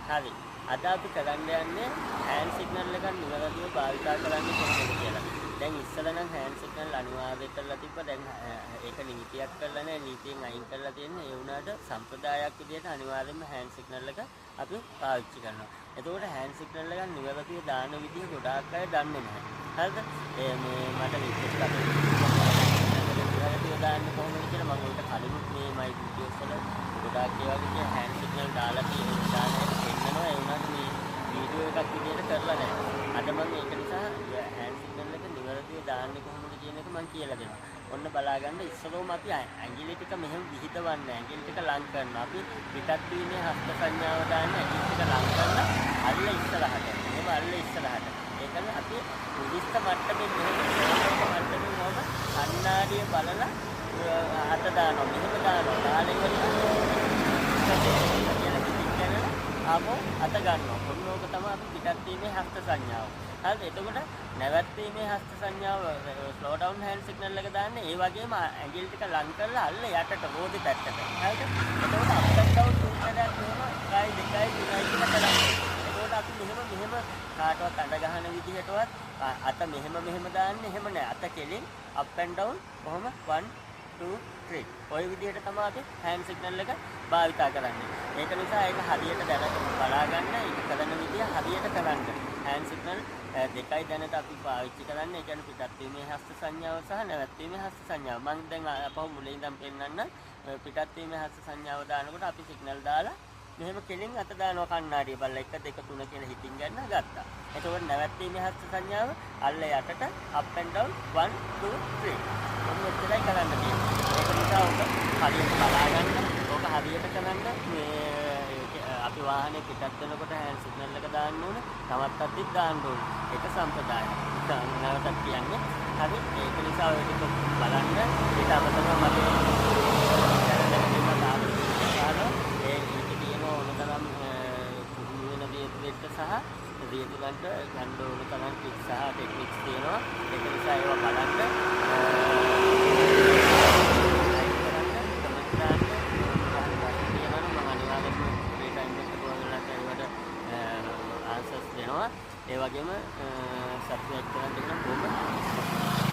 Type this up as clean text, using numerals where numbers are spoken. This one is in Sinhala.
හරි. අද අපි කරන්න යන්නේ හෑන්ඩ් සිග්නල් එකක් නිවැරදිව භාවිතා කරන්න කොහොමද කියලා. දැන් ඉස්සෙල්ලා නම් හෑන්ඩ් සිග්නල් අනිවාර්ය කරලා තිබ්බා. දැන් ඒක නීතියක් කරලා නැහැ. නීතියෙන් අයින් කරලා තියෙන්නේ. ඒ වුණාට සම්ප්‍රදායක් විදිහට අනිවාර්යයෙන්ම හෑන්ඩ් සිග්නල් එක අපි පාවිච්චි කරනවා. එතකොට හෑන්ඩ් සිග්නල් එකක් නිවැරදිව දාන විදිහ ගොඩාක් අය දන්නේ නැහැ. හරිද? මට රික්වෙස්ට් අපේ නිවැරදිව දාන්නේ කොහොමද කියලා මම උන්ට කලිනුත් මේ මයි වීඩියෝස් වල ගොඩාක් ඒ වගේ හෑන්ඩ් සිග්නල් දාලා තියෙනවා. පෙන්නනවා. ඒ වුණාට මේ වීඩියෝ එකක් විදිහට කරලා නැහැ. අද මම ඒක නිසා හෑන්ඩ් සිග්නල් එක නිවැරදිව දාන්නේ කොහොමද කියන එක මම කියලා දෙනවා. ඔන්න බලාගන්න ඉස්සරෝම අපි ඇඟිලි ටික මෙහෙම විහිදවන්නේ. ඇඟිලි ටික ලං කරනවා. අපි පිටත් වීමේ හස්ත සංඥාව දාන්නේ ඇඟිලි ටික ලං කරලා අල්ල ඉස්සරහට. එහෙම අල්ල ඉස්සරහට. ඒකනේ අපි උදිස්ත මට්ටමින් මෙහෙම මට්ටමින් වම කන්නාඩිය බලලා අත දානවා. මෙහෙම දානවා. දාලා ඉවරලා ආපහු අත ගන්නවා. ඔන්න ඕක තමයි අපි පිටත් වීමේ හස්ත සංඥාව. හරිද? එතකොට නැවැත්වීමේ හස්ත සංඥාව ස්ලෝ ඩවුන් හෑන්ඩ් සිග්නල් එක දාන්නේ ඒ වගේම ඇඟිලි ටික ලං කරලා අල්ල යටට රෝදේ පැත්තට. හරිද? එතකොට අප් ඇන්ඩ් ඩවුන් තුනක් මෙහෙම 1 2 3 කියලා කරන්නේ. එතකොට අපි මෙහෙම කාටවත් අඬ ගහන විදිහටවත් අත මෙහෙම දාන්නේ එහෙම නෑ. අත කෙලින් අප් ඇන්ඩ් ඩවුන් කොහොම 1 2 3 ඔය විදිහට තමයි අපි හෑන්ඩ් සිග්නල් එක භාවිතා කරන්නේ. ඒක නිසා ඒක හරියට දැනගන්න බලා ගන්න ඒක කරන විදිය හරියට කරන්න. හෑන්ඩ් සිග්නල් දෙකයි දැනට අපි පාවිච්චි කරන්නේ. ඒ කියන්නේ පිටත් වීමේ හස්ත සංඥාව සහ නැවැත්වීමේ හස්ත සංඥාව. මම දැන් අපහු මුලින් ඉඳන් පෙන්නන්න පිටත් වීමේ හස්ත සංඥාව දානකොට අපි සිග්නල් දාලා මෙහෙම කෙලින් අත දානවා කන්නාඩිය බලලා 1 2 3 කියලා හිතින් ගන්න ගත්තා. එතකොට නැවැත්වීමේ හස්ත සංඥාව අල්ල යටට up and down 1 2 3 ඔන්න ඔච්චරයි කරන්න තියෙන්නේ. ඒක නිසා ඔක හරියට බලා ගන්න. ඔක හරියට කරන්න මේ අපි වාහනේ පිටත් වෙනකොට හෑන්ඩ් සිග්නල් එක දාන්න ඕනේ. තවත් අද්දිත් දාන්න ඕනේ. ඒක සම්ප්‍රදායක්. නැවතත් කියන්නේ. හරි ඒක නිසා ඔය ටික බලන්න. ඊට අමතරව මට ඕනතරම් පුහුණු වෙන දේවල්ට සහ දේතුලන්ට ගන්න ඕන තරම් ටික්ස් සහ ටෙක්නික්ස් තියෙනවා. ඒක නිසා ඒවා බලන්න ඒ වගේම සබ්ස්ක්‍රයිබ් කරන්න බොහොම